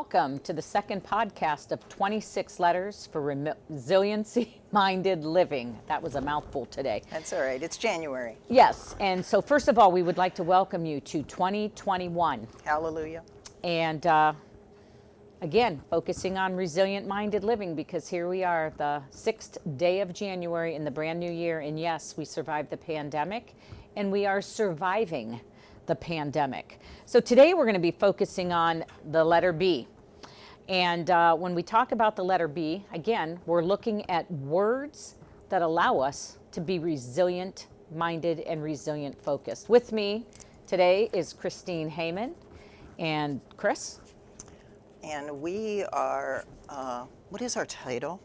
welcome to the second podcast of 26 Letters for Resiliency-Minded Living. That was a mouthful today. That's all right. It's January. Yes, and so first of all, we would like to welcome you to 2021. Hallelujah. And again, focusing on resilient-minded living, because here we are, the 6th day of January in the brand new year. And yes, we survived the pandemic, and we are surviving the pandemic. So today we're going to be focusing on the letter B. And when we talk about the letter B, again, we're looking at words that allow us to be resilient-minded and resilient-focused. With me today is Christine Heyman and Chris. And we are, what is our title?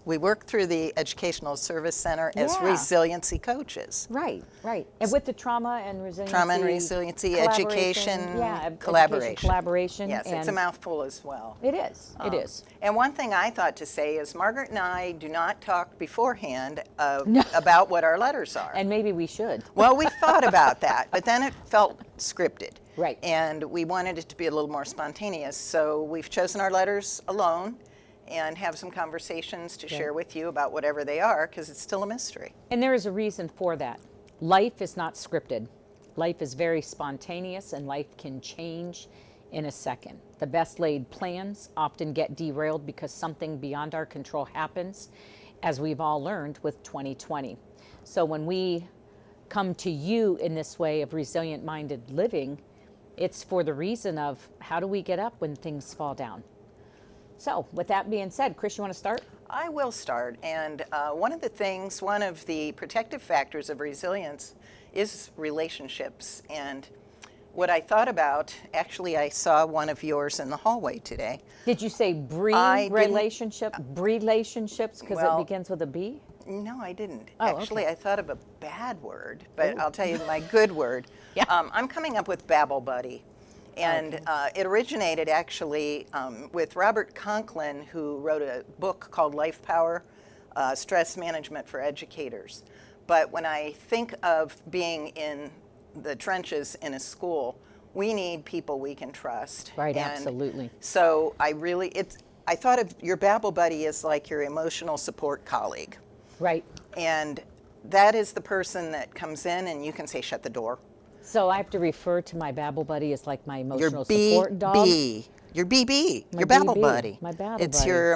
We work through the Educational Service Center as resiliency coaches. Right. And with the trauma and resiliency. Education, collaboration. Yes, it's a mouthful as well. It is. And one thing I thought to say is Margaret and I do not talk beforehand about what our letters are. And maybe we should. Well, we thought about that, but then it felt scripted. Right. And we wanted it to be a little more spontaneous. So we've chosen our letters alone and have some conversations to share with you about whatever they are, because it's still a mystery. And there is a reason for that. Life is not scripted. Life is very spontaneous, and life can change in a second. The best laid plans often get derailed because something beyond our control happens, as we've all learned with 2020. So when we come to you in this way of resilient-minded living, it's for the reason of how do we get up when things fall down? So with that being said, Chris, you want to start? I will start. And one of the protective factors of resilience is relationships. And what I thought about, actually, I saw one of yours in the hallway today. Did you say relationships? Because it begins with a B? No, I didn't. Oh, actually, okay. I thought of a bad word, but I'll tell you my good word. Yeah. I'm coming up with Babble Buddy. And it originated actually with Robert Conklin, who wrote a book called Life Power, Stress Management for Educators. But when I think of being in the trenches in a school, we need people we can trust. Right, and absolutely. So I thought of your Babble Buddy as like your emotional support colleague. Right. And that is the person that comes in and you can say, shut the door. So I have to refer to my Babble Buddy as like my emotional support dog? Your BB, My your Babble BB, Buddy. my Babble It's Buddy. your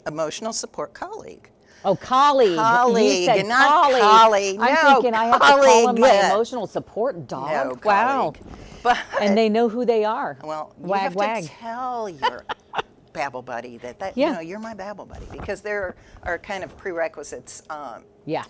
emotional support colleague. Oh, colleague. Colleague, You said not colleague. I'm No, thinking I have to call him my colleague. emotional support dog. No, Wow. colleague. But, And they know who they are. well, you wag, have wag. to tell your Babble Buddy that you're my Babble Buddy, because there are kind of prerequisites. Yeah,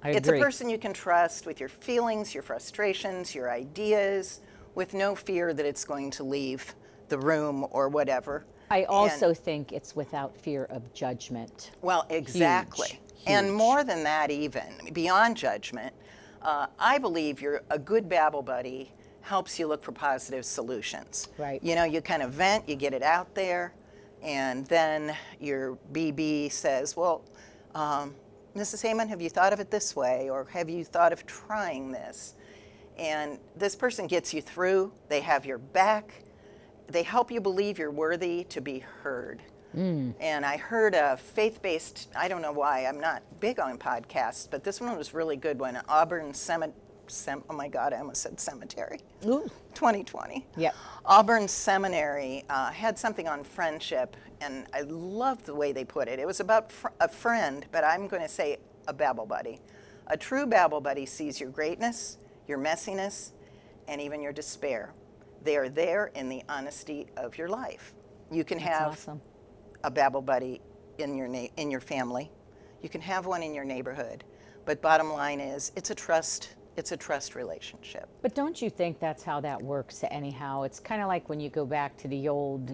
I It's agree. a person you can trust with your feelings, your frustrations, your ideas, with no fear that it's going to leave the room or whatever. I also think it's without fear of judgment. Well, exactly. Huge. And more than that, even beyond judgment, I believe a good Babble Buddy helps you look for positive solutions. Right. You know, you kind of vent, you get it out there, and then your BB says, well, Mrs. Heyman, have you thought of it this way? Or have you thought of trying this? And this person gets you through. They have your back. They help you believe you're worthy to be heard. And I heard a faith-based, I don't know why, I'm not big on podcasts, but this one was really good one. Auburn oh my God, I almost said cemetery. Ooh. 2020. Yep. Auburn Seminary had something on friendship, and I loved the way they put it. It was about a friend, but I'm going to say a Babble Buddy. A true Babble Buddy sees your greatness, your messiness, and even your despair. They are there in the honesty of your life. You can have awesome. a Babble Buddy in your family. You can have one in your neighborhood. But bottom line is, it's a trust relationship. But don't you think that's how that works anyhow? It's kind of like when you go back to the old,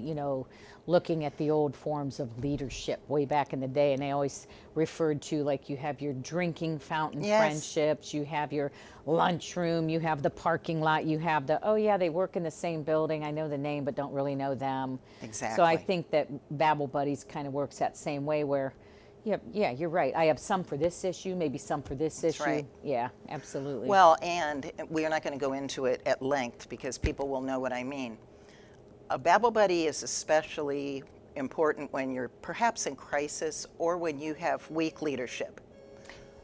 looking at the old forms of leadership way back in the day, and they always referred to, like, you have your drinking fountain friendships, you have your lunchroom, you have the parking lot, you have they work in the same building, I know the name but don't really know them. Exactly. So I think that Babble Buddies kind of works that same way, where yeah, you're right. I have some for this issue, maybe some for this issue. Right. Yeah, absolutely. Well, and we are not going to go into it at length because people will know what I mean. a Babble Buddy is especially important when you're perhaps in crisis or when you have weak leadership.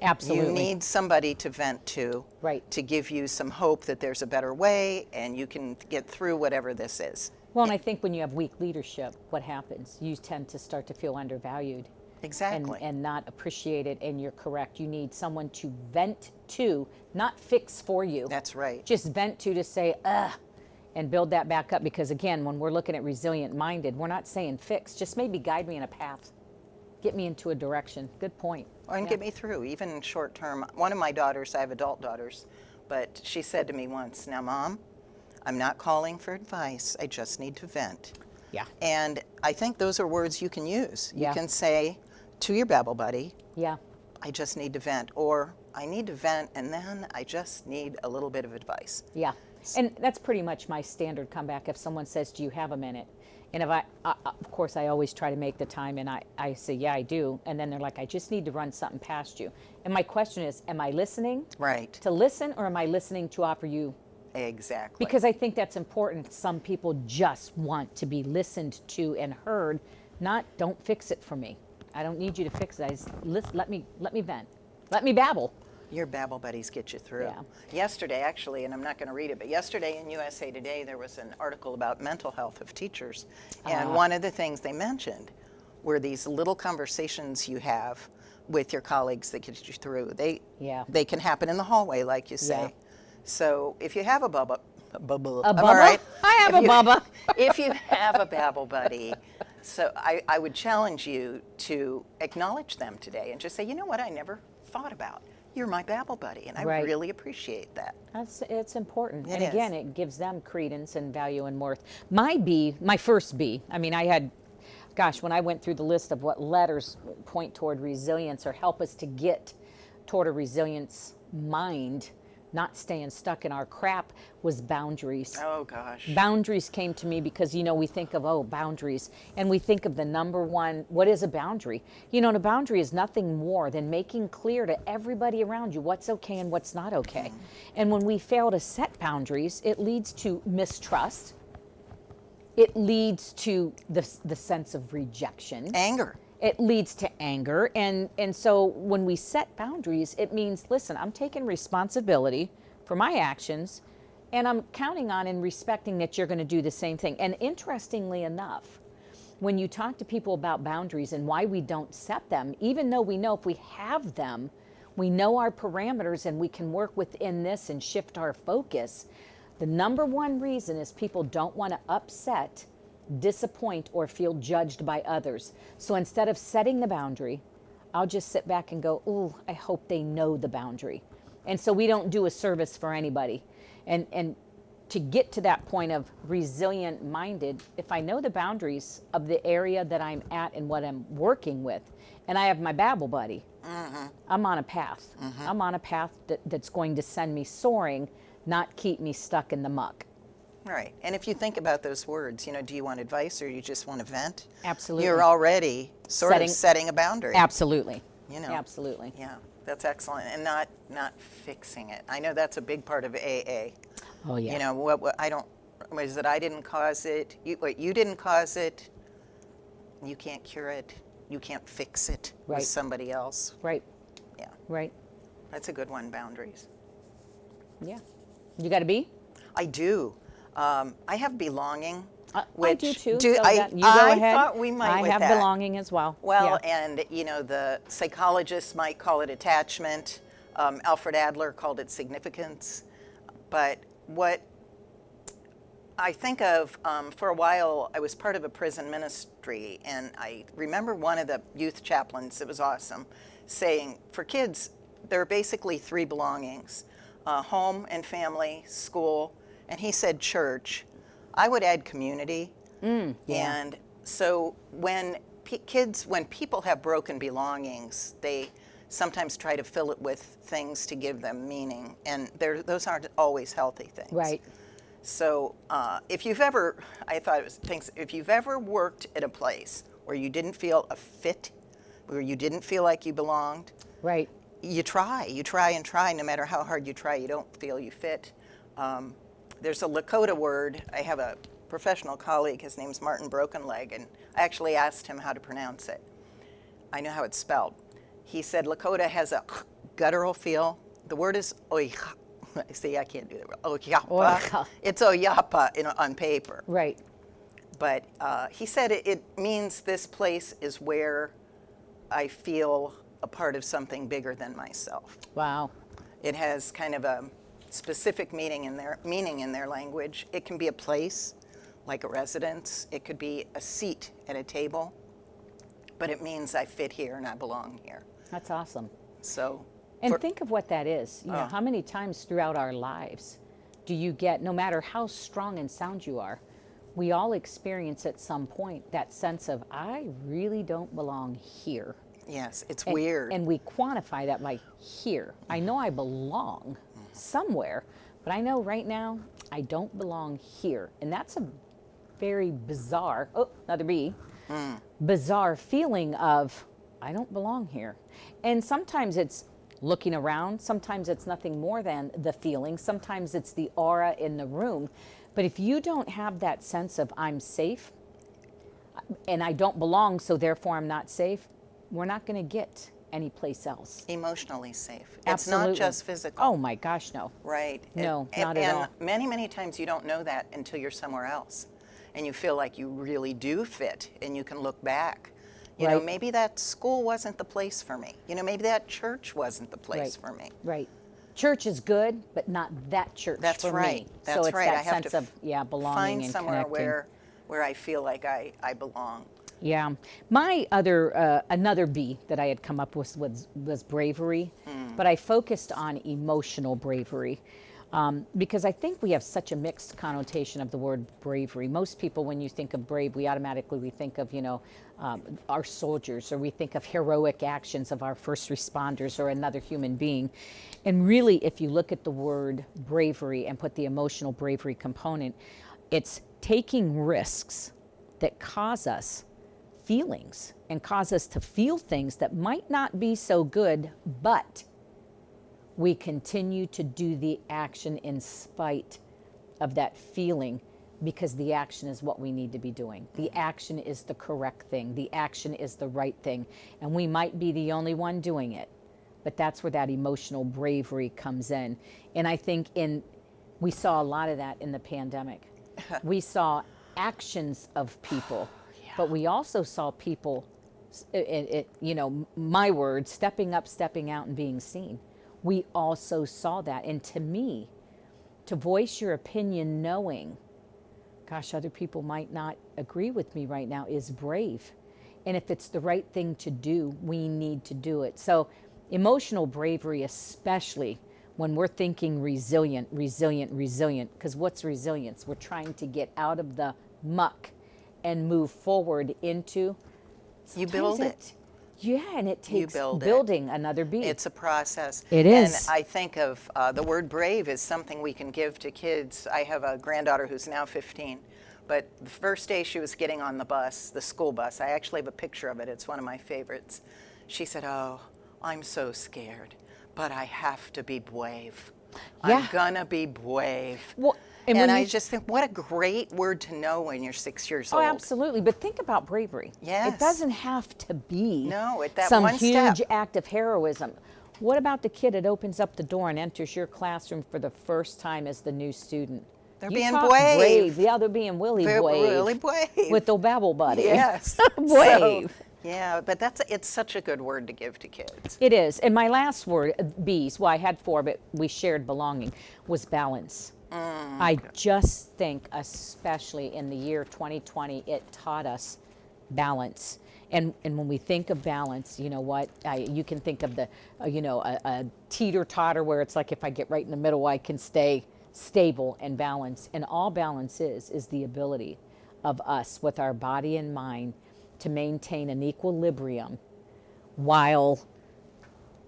Absolutely. You need somebody to vent to, Right. to give you some hope that there's a better way and you can get through whatever this is. Well, and I think when you have weak leadership, what happens? You tend to start to feel undervalued. Exactly. And not appreciated, and you're correct. You need someone to vent to, not fix for you. That's right. Just vent to say, ugh, and build that back up. Because again, when we're looking at resilient minded, we're not saying fix, just maybe guide me in a path, get me into a direction. Good point. And get me through, even short term. One of my daughters, I have adult daughters, but she said to me once, now, Mom, I'm not calling for advice. I just need to vent. Yeah. And I think those are words you can use. Yeah. You can say to your Babble Buddy, Yeah. I just need to vent, or I need to vent and then I just need a little bit of advice. Yeah. And that's pretty much my standard comeback if someone says, do you have a minute? And if of course, I always try to make the time, and I say, yeah, I do. And then they're like, I just need to run something past you. And my question is, am I listening Right. to listen, or am I listening to offer you? Exactly. Because I think that's important. Some people just want to be listened to and heard, not don't fix it for me. I don't need you to fix it. I just let me vent. Let me babble. Your Babble Buddies get you through. Yeah. Yesterday, actually, and I'm not going to read it, but yesterday in USA Today, there was an article about mental health of teachers. And one of the things they mentioned were these little conversations you have with your colleagues that get you through. They can happen in the hallway, like you say. Yeah. So if you have a bubba, A am bubba? I right? I have If a bubba. If you have a Babble Buddy, so I would challenge you to acknowledge them today and just say, you know what, I never thought about. You're my Babble Buddy, and I Right. really appreciate that. It's important. It And again, is. it gives them credence and value and worth. My first B, I mean, I had, gosh, when I went through the list of what letters point toward resilience or help us to get toward a resilience mind, not staying stuck in our crap, was boundaries. Oh, gosh. Boundaries came to me because, we think of, boundaries. And we think of the number one, what is a boundary? And a boundary is nothing more than making clear to everybody around you what's okay and what's not okay. And when we fail to set boundaries, it leads to mistrust. It leads to the sense of rejection. Anger. It leads to anger. And so when we set boundaries, it means, listen, I'm taking responsibility for my actions, and I'm counting on and respecting that you're going to do the same thing. And interestingly enough, when you talk to people about boundaries and why we don't set them, even though we know if we have them, we know our parameters and we can work within this and shift our focus, the number one reason is people don't want to upset, disappoint, or feel judged by others. So instead of setting the boundary, I'll just sit back and go, ooh, I hope they know the boundary. And so we don't do a service for anybody. And to get to that point of resilient minded, if I know the boundaries of the area that I'm at and what I'm working with, and I have my Babble Buddy, I'm on a path. I'm on a path that's going to send me soaring, not keep me stuck in the muck. Right. And if you think about those words, do you want advice or you just want to vent? Absolutely. You're already sort of setting a boundary. Absolutely. Absolutely. Yeah, that's excellent. And not fixing it. I know that's a big part of AA. Oh, yeah. What I don't, is that I didn't cause it. You didn't cause it. You can't cure it. You can't fix it Right. with somebody else. Right. Yeah, Right. that's a good one, boundaries. Yeah. You got a B? I do. I have belonging. I do too. You go ahead. thought we might I with have that. belonging as well. Well, Yeah. and the psychologists might call it attachment. Alfred Adler called it significance. But what I think of, for a while, I was part of a prison ministry, and I remember one of the youth chaplains, it was awesome, saying, for kids, there are basically three belongings, home and family, school, and he said church. I would add community. Yeah. And so when people have broken belongings, they sometimes try to fill it with things to give them meaning, and those aren't always healthy things. Right. So if you've ever worked at a place where you didn't feel a fit, where you didn't feel like you belonged, Right. you try and try. No matter how hard you try, you don't feel you fit. There's a Lakota word. I have a professional colleague. His name's Martin Brokenleg, and I actually asked him how to pronounce it. I know how it's spelled. He said Lakota has a guttural feel. The word is oyha. See, I can't do that. Oyapa. Oyapa. It's oyapa on paper. Right. But he said it means this place is where I feel a part of something bigger than myself. Wow. It has kind of a specific meaning in their language. It can be a place, like a residence. It could be a seat at a table. But it means I fit here and I belong here. That's awesome. So, And think of what that is. You know, how many times throughout our lives do you get, no matter how strong and sound you are, we all experience at some point that sense of, I really don't belong here. yes, it's And- weird. And we quantify that by here. I know I belong somewhere, but I know right now I don't belong here. And that's a very bizarre, oh, another B, bizarre feeling of, I don't belong here. And sometimes it's looking around, sometimes it's nothing more than the feeling, sometimes it's the aura in the room. But if you don't have that sense of I'm safe and I don't belong, so therefore I'm not safe, we're not going to get anyplace else. Emotionally safe. Absolutely. It's not just physical. Oh my gosh, no. Right. No, and, not at and all. many, many times you don't know that until you're somewhere else. And you feel like you really do fit and you can look back. You know, Right. maybe that school wasn't the place for me. You know, maybe that church wasn't the place Right. for me. Right. Church is good, but not that church That's for right. me. That's so it's right. that I have sense to of belonging find and somewhere connecting. where I feel like I belong. Yeah. My other, another B that I had come up with was bravery, but I focused on emotional bravery because I think we have such a mixed connotation of the word bravery. Most people, when you think of brave, we think of, our soldiers, or we think of heroic actions of our first responders or another human being. And really, if you look at the word bravery and put the emotional bravery component, it's taking risks that cause us feelings and cause us to feel things that might not be so good, but we continue to do the action in spite of that feeling because the action is what we need to be doing. The action is the correct thing. The action is the right thing. And we might be the only one doing it, but that's where that emotional bravery comes in. And I think we saw a lot of that in the pandemic. We saw actions of people, but we also saw people, my word, stepping up, stepping out, and being seen. We also saw that. And to me, to voice your opinion knowing, gosh, other people might not agree with me right now, is brave. And if it's the right thing to do, we need to do it. So emotional bravery, especially when we're thinking resilient, because what's resilience? We're trying to get out of the muck and move forward into. You build sometimes it. Yeah, and it takes build it. building another beat. It's a process. It is. And I think of the word brave is something we can give to kids. I have a granddaughter who's now 15, but the first day she was getting on the bus, the school bus, I actually have a picture of it. It's one of my favorites. She said, "Oh, I'm so scared, but I have to be brave. Yeah. I'm gonna be brave." Well, and and when I you- just think, what a great word to know when you're 6 years Oh, old. absolutely. But think about bravery. Yes. It doesn't have to be That some one huge step. act of heroism. What about the kid that opens up the door and enters your classroom for the first time as the new student? They're You being talk brave. Yeah, they're being Willie They're brave. really brave. With the babble buddy. Yes. Brave. So, yeah, but it's such a good word to give to kids. It is. And my last word, B's, well, I had 4, but we shared belonging, was balance. I just think, especially in the year 2020, it taught us balance. And when we think of balance, you know what? You can think of a teeter-totter where it's like if I get right in the middle, I can stay stable and balanced. And all balance is the ability of us with our body and mind to maintain an equilibrium while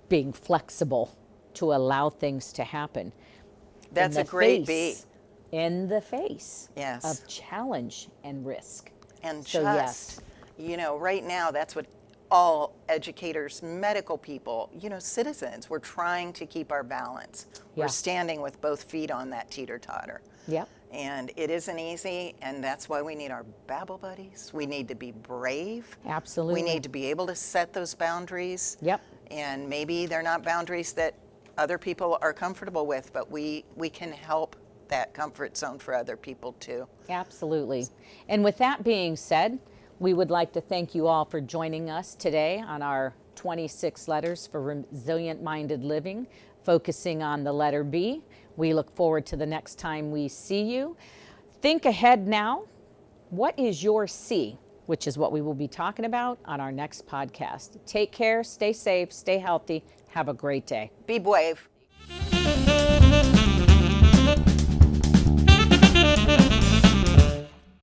being flexible to allow things to happen. That's in a the great face- In the face Yes. of challenge and risk. And So, just, right now, that's what all educators, medical people, citizens. We're trying to keep our balance. Yeah. We're standing with both feet on that teeter-totter. Yep. And it isn't easy, and that's why we need our Babel buddies. We need to be brave. Absolutely. We need to be able to set those boundaries. Yep. And maybe they're not boundaries that other people are comfortable with, but we can help that comfort zone for other people too. Absolutely. And with that being said, we would like to thank you all for joining us today on our 26 letters for resilient-minded living, focusing on the letter B. We look forward to the next time we see you. Think ahead now. What is your C? Which is what we will be talking about on our next podcast. Take care, stay safe, stay healthy. Have a great day. Be brave.